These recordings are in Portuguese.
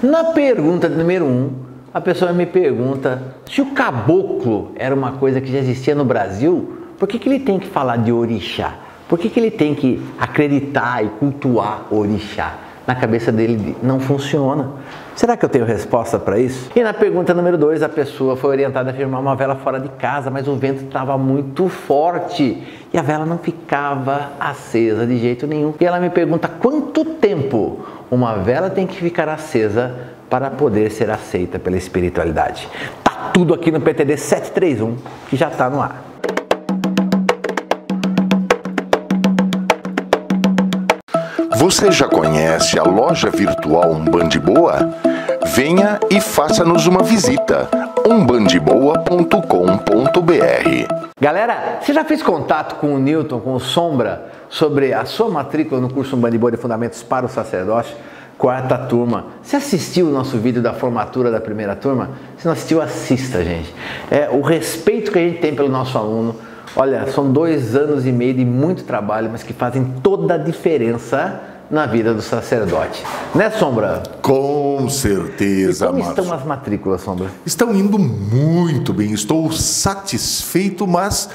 Na pergunta número 1, a pessoa me pergunta se o caboclo era uma coisa que já existia no Brasil, por que ele tem que falar de orixá? Por que ele tem que acreditar e cultuar orixá? Na cabeça dele não funciona. Será que eu tenho resposta para isso? E na pergunta número 2, a pessoa foi orientada a firmar uma vela fora de casa, mas o vento estava muito forte e a vela não ficava acesa de jeito nenhum. E ela me pergunta quanto tempo uma vela tem que ficar acesa para poder ser aceita pela espiritualidade. Tá tudo aqui no PTD 731, que já está no ar. Você já conhece a loja virtual Umbandiboa? Venha e faça-nos uma visita. umbandiboa.com.br. Galera, você já fez contato com o Newton, com o Sombra, sobre a sua matrícula no curso Umbandiboa de Fundamentos para o Sacerdócio? Quarta turma. Você assistiu o nosso vídeo da formatura da primeira turma? Se não assistiu, assista, gente. O respeito que a gente tem pelo nosso aluno. Olha, são 2 anos e meio de muito trabalho, mas que fazem toda a diferença na vida do sacerdote. Né, Sombra? Com certeza, Márcio. Como Márcio. estão as matrículas, Sombra? Estão indo muito bem. Estou satisfeito, mas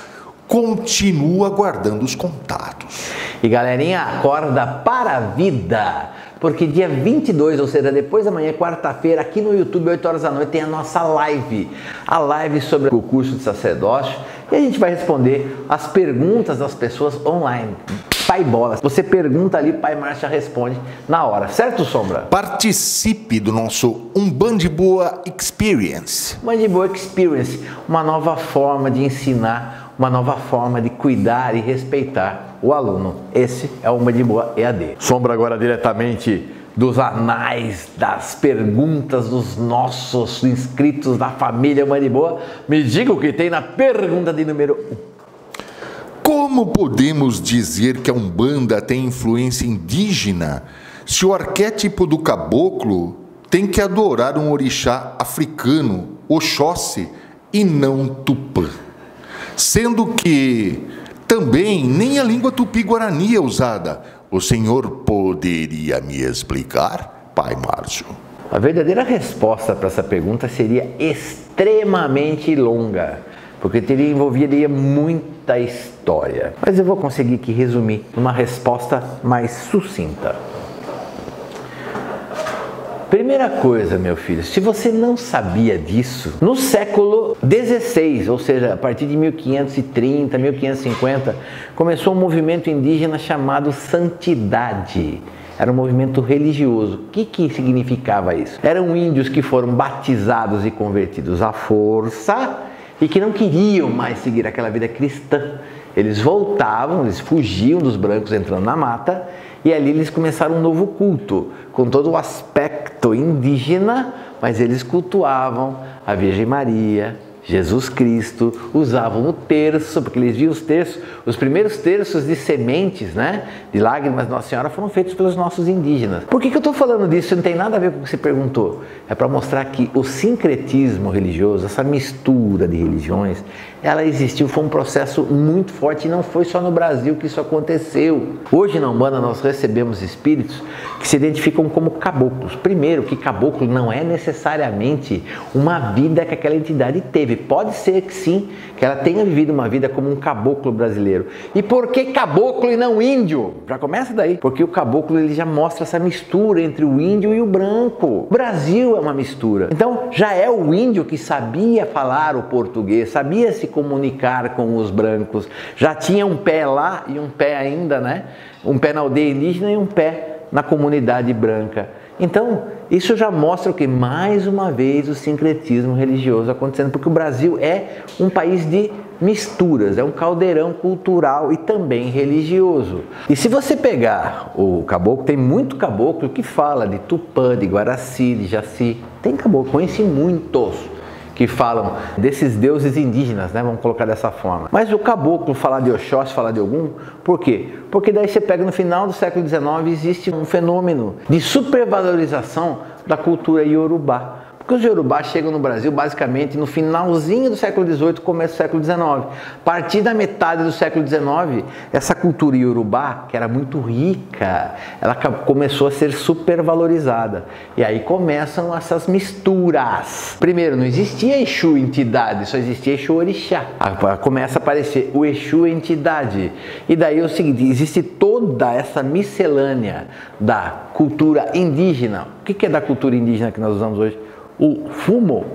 continuo aguardando os contatos. E galerinha, acorda para a vida! Porque dia 22, ou seja, depois da manhã, quarta-feira, aqui no YouTube, 8 horas da noite, tem a nossa live. A live sobre o curso de sacerdócio. E a gente vai responder as perguntas das pessoas online. Pai Bola. Você pergunta ali, Pai Márcio responde na hora. Certo, Sombra? Participe do nosso Umbandiboa Experience. Umbandiboa Experience. Uma nova forma de ensinar, uma nova forma de cuidar e respeitar o aluno. Esse é o Umbandiboa EAD. Sombra agora diretamente dos anais, das perguntas dos nossos inscritos da família Umbandiboa. Me diga o que tem na pergunta de número 1. Como podemos dizer que a Umbanda tem influência indígena se o arquétipo do caboclo tem que adorar um orixá africano, Oxóssi, e não Tupã? Sendo que também nem a língua tupi-guarani é usada. O senhor poderia me explicar, Pai Márcio? A verdadeira resposta para essa pergunta seria extremamente longa, porque envolveria muita história. Mas eu vou conseguir aqui resumir numa resposta mais sucinta. Primeira coisa, meu filho, se você não sabia disso, no século XVI, ou seja, a partir de 1530, 1550, começou um movimento indígena chamado Santidade. Era um movimento religioso. O que significava isso? Eram índios que foram batizados e convertidos à força e que não queriam mais seguir aquela vida cristã. Eles voltavam, eles fugiam dos brancos entrando na mata e ali eles começaram um novo culto, com todo o aspecto indígena, mas eles cultuavam a Virgem Maria, Jesus Cristo, usavam o terço, porque eles viam os terços, os primeiros terços de sementes, né, de lágrimas de Nossa Senhora foram feitos pelos nossos indígenas. Por que eu estou falando disso? Isso não tem nada a ver com o que você perguntou. É para mostrar que o sincretismo religioso, essa mistura de religiões, ela existiu, foi um processo muito forte e não foi só no Brasil que isso aconteceu. Hoje na Umbanda nós recebemos espíritos que se identificam como caboclos. Primeiro, que caboclo não é necessariamente uma vida que aquela entidade teve. Pode ser que sim, que ela tenha vivido uma vida como um caboclo brasileiro. E por que caboclo e não índio? Já começa daí. Porque o caboclo ele já mostra essa mistura entre o índio e o branco. O Brasil é uma mistura. Então já é o índio que sabia falar o português, sabia se comunicar com os brancos. Já tinha um pé lá e um pé ainda, né? Um pé na aldeia indígena e um pé na comunidade branca. Então, isso já mostra o que? Mais uma vez o sincretismo religioso acontecendo, porque o Brasil é um país de misturas, é um caldeirão cultural e também religioso. E se você pegar o caboclo, tem muito caboclo que fala de Tupã, de Guaraci, de Jaci. Tem caboclo, conheci muitos que falam desses deuses indígenas, né? Vamos colocar dessa forma. Mas o caboclo falar de Oxóssi, falar de Ogum, por quê? Porque daí você pega no final do século XIX, existe um fenômeno de supervalorização da cultura iorubá. Porque os Yorubás chegam no Brasil basicamente no finalzinho do século XVIII, começo do século XIX. A partir da metade do século XIX, essa cultura Yorubá, que era muito rica, ela começou a ser supervalorizada. E aí começam essas misturas. Primeiro, não existia Exu entidade, só existia Exu orixá. Começa a aparecer o Exu entidade. E daí é o seguinte, existe toda essa miscelânea da cultura indígena. O que é da cultura indígena que nós usamos hoje? O fumo,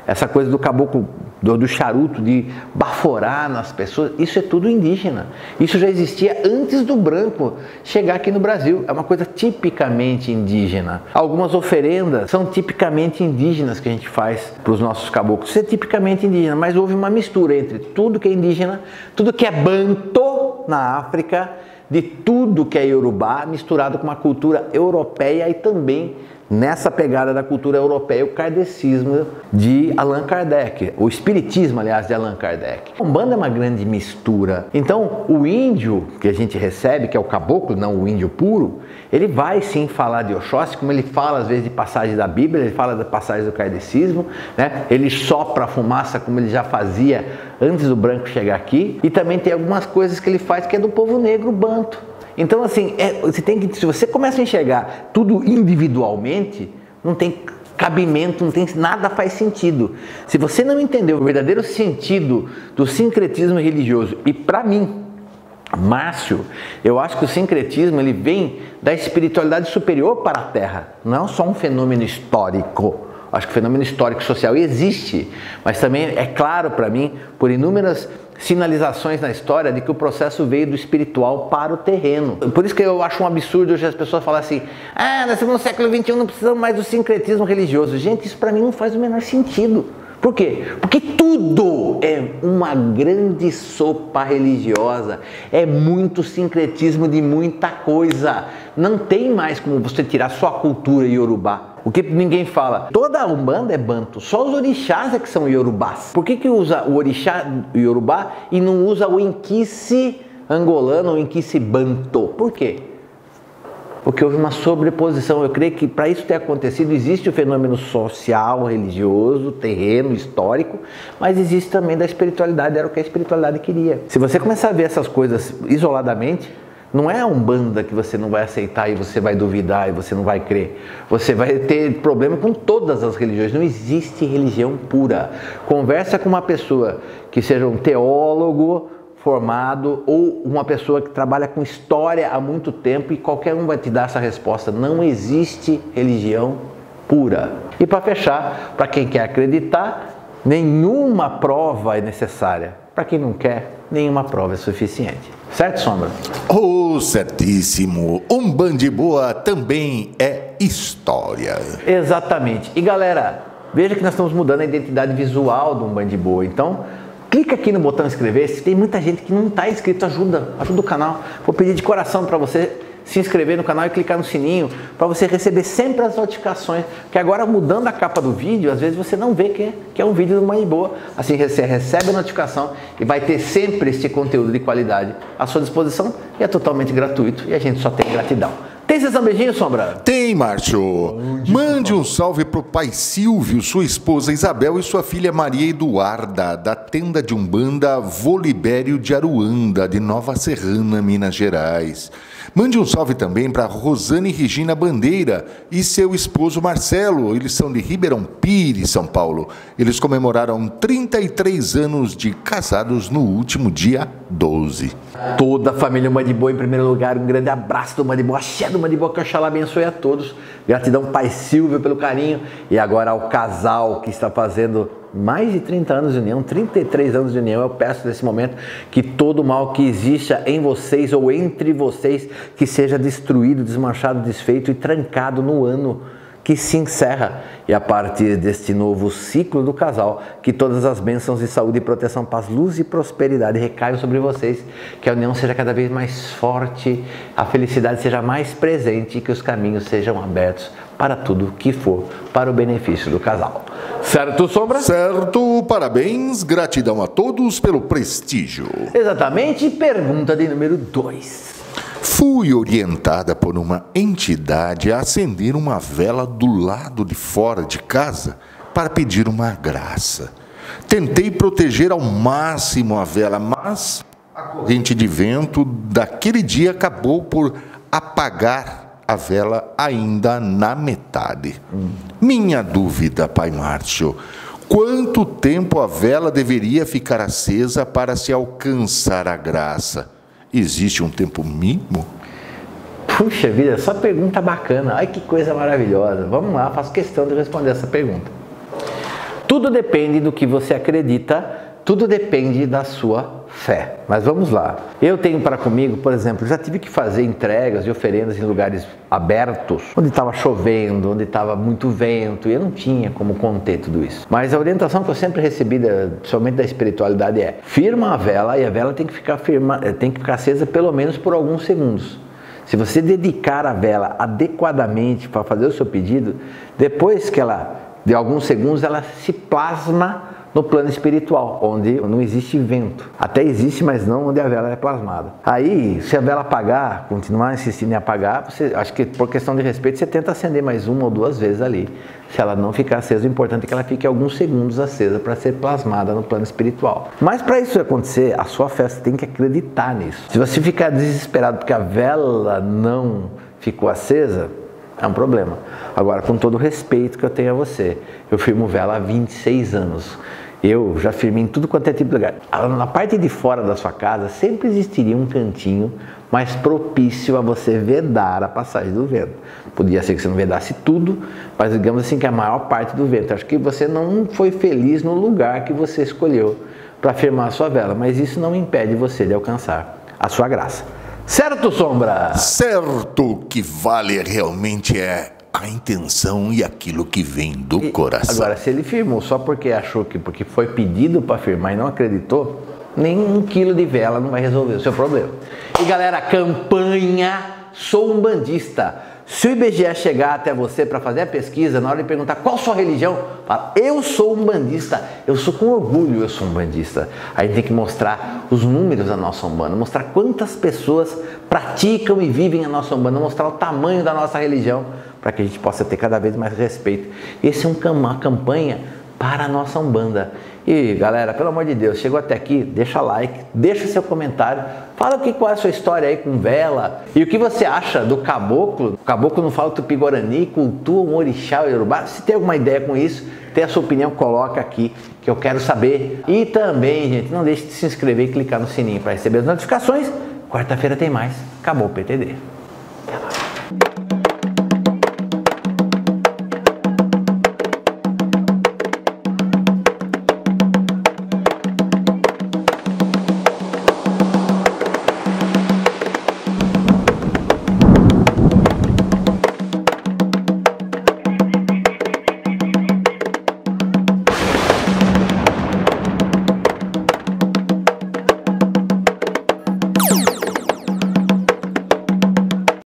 essa coisa do caboclo, do charuto, de baforar nas pessoas, isso é tudo indígena. Isso já existia antes do branco chegar aqui no Brasil. É uma coisa tipicamente indígena. Algumas oferendas são tipicamente indígenas que a gente faz para os nossos caboclos. Isso é tipicamente indígena, mas houve uma mistura entre tudo que é indígena, tudo que é banto na África, de tudo que é Yorubá, misturado com uma cultura europeia e também nessa pegada da cultura europeia, o kardecismo de Allan Kardec, o espiritismo, aliás, de Allan Kardec. A Umbanda é uma grande mistura. Então, o índio que a gente recebe, que é o caboclo, não o índio puro, ele vai sim falar de Oxóssi, como ele fala às vezes de passagem da Bíblia, ele fala da passagem do kardecismo, né? Ele sopra a fumaça como ele já fazia antes do branco chegar aqui, e também tem algumas coisas que ele faz que é do povo negro banto. Então, assim, se você começa a enxergar tudo individualmente, não tem cabimento, nada faz sentido. Se você não entender o verdadeiro sentido do sincretismo religioso, e para mim, Márcio, eu acho que o sincretismo ele vem da espiritualidade superior para a Terra, não é só um fenômeno histórico. Acho que o fenômeno histórico social existe, mas também é claro para mim, por inúmeras sinalizações na história, de que o processo veio do espiritual para o terreno. Por isso que eu acho um absurdo hoje as pessoas falarem assim: ah, nós estamos no século XXI, não precisamos mais do sincretismo religioso. Gente, isso para mim não faz o menor sentido. Por quê? Porque tudo é uma grande sopa religiosa, é muito sincretismo de muita coisa. Não tem mais como você tirar só a cultura iorubá. O que ninguém fala, toda a Umbanda é banto, só os orixás é que são iorubás. Por que usa o orixá iorubá e não usa o inquice angolano ou inquice banto? Por quê? Porque houve uma sobreposição. Eu creio que para isso ter acontecido, existe o fenômeno social, religioso, terreno, histórico, mas existe também da espiritualidade, era o que a espiritualidade queria. Se você começar a ver essas coisas isoladamente, não é a Umbanda que você não vai aceitar e você vai duvidar e você não vai crer. Você vai ter problema com todas as religiões. Não existe religião pura. Conversa com uma pessoa que seja um teólogo formado ou uma pessoa que trabalha com história há muito tempo e qualquer um vai te dar essa resposta. Não existe religião pura. E para fechar, para quem quer acreditar, nenhuma prova é necessária. Para quem não quer, nenhuma prova é suficiente. Certo, Sombra? Oh, certíssimo. Umbandiboa também é história. Exatamente. E galera, veja que nós estamos mudando a identidade visual do Umbandiboa. Então, clica aqui no botão inscrever-se. Tem muita gente que não está inscrito, ajuda o canal. Vou pedir de coração para você se inscrever no canal e clicar no sininho para você receber sempre as notificações, que agora mudando a capa do vídeo, às vezes você não vê que é um vídeo do Umbandiboa. Assim você recebe a notificação e vai ter sempre esse conteúdo de qualidade à sua disposição e é totalmente gratuito e a gente só tem gratidão. Tem sessão beijinho, Sombra? Tem, Márcio. Mande um salve pro pai Silvio, sua esposa Isabel e sua filha Maria Eduarda, da tenda de Umbanda Volibério de Aruanda, de Nova Serrana, Minas Gerais. Mande um salve também para Rosane Regina Bandeira e seu esposo Marcelo. Eles são de Ribeirão Pires, São Paulo. Eles comemoraram 33 anos de casados no último dia 12. Toda a família Umbandiboa, em primeiro lugar, um grande abraço do Umbandiboa, axé do Umbandiboa, que Oxalá abençoe a todos. Gratidão, pai Silvio, pelo carinho. E agora ao casal que está fazendo mais de 30 anos de união, 33 anos de união. Eu peço nesse momento que todo mal que exista em vocês ou entre vocês, que seja destruído, desmanchado, desfeito e trancado no ano que se encerra. E a partir deste novo ciclo do casal, que todas as bênçãos de saúde, proteção, paz, luz e prosperidade recaiam sobre vocês, que a união seja cada vez mais forte, a felicidade seja mais presente e que os caminhos sejam abertos para tudo que for para o benefício do casal. Certo, Sombra? Certo, parabéns, gratidão a todos pelo prestígio. Exatamente, pergunta de número 2. Fui orientada por uma entidade a acender uma vela do lado de fora de casa para pedir uma graça. Tentei proteger ao máximo a vela, mas a corrente de vento daquele dia acabou por apagar a vela ainda na metade. Minha dúvida, Pai Márcio, quanto tempo a vela deveria ficar acesa para se alcançar a graça? Existe um tempo mínimo? Puxa vida, só pergunta bacana. Ai, que coisa maravilhosa. Vamos lá, faço questão de responder essa pergunta. Tudo depende do que você acredita, tudo depende da sua fé. Mas vamos lá. Eu tenho para comigo, por exemplo, já tive que fazer entregas e oferendas em lugares abertos, onde estava chovendo, onde estava muito vento, e eu não tinha como conter tudo isso. Mas a orientação que eu sempre recebi, principalmente da espiritualidade, é: firma a vela, e a vela tem que ficar acesa pelo menos por alguns segundos. Se você dedicar a vela adequadamente para fazer o seu pedido, depois que de alguns segundos, ela se plasma no plano espiritual, onde não existe vento. Até existe, mas não onde a vela é plasmada. Aí, se a vela apagar, continuar insistindo em apagar, acho que por questão de respeito, você tenta acender mais uma ou duas vezes ali. Se ela não ficar acesa, o importante é que ela fique alguns segundos acesa para ser plasmada no plano espiritual. Mas para isso acontecer, a sua fé, você tem que acreditar nisso. Se você ficar desesperado porque a vela não ficou acesa, é um problema. Agora, com todo o respeito que eu tenho a você, eu firmo vela há 26 anos. Eu já firmei em tudo quanto é tipo de lugar. Na parte de fora da sua casa sempre existiria um cantinho mais propício a você vedar a passagem do vento. Podia ser que você não vedasse tudo, mas digamos assim que a maior parte do vento. Acho que você não foi feliz no lugar que você escolheu para firmar a sua vela, mas isso não impede você de alcançar a sua graça. Certo, Sombra? Certo, que vale realmente é a intenção e aquilo que vem do coração. Agora, se ele firmou só porque achou que porque foi pedido para firmar e não acreditou, nem 1 quilo de vela não vai resolver o seu problema. E galera, campanha Sou Umbandista. Se o IBGE chegar até você para fazer a pesquisa, na hora de perguntar qual sua religião, fala: eu sou umbandista, eu sou com orgulho, eu sou umbandista. A gente tem que mostrar os números da nossa Umbanda, mostrar quantas pessoas praticam e vivem a nossa Umbanda, mostrar o tamanho da nossa religião, para que a gente possa ter cada vez mais respeito. Esse é uma campanha para a nossa Umbanda. E galera, pelo amor de Deus, chegou até aqui, deixa like, deixa seu comentário, fala qual é a sua história aí com vela e o que você acha do caboclo. O caboclo não fala tupi-guarani, cultua um orixá iorubá. Se tem alguma ideia com isso, tem a sua opinião, coloca aqui que eu quero saber. E também, gente, não deixe de se inscrever e clicar no sininho para receber as notificações. Quarta-feira tem mais. Acabou o PTD. Até lá.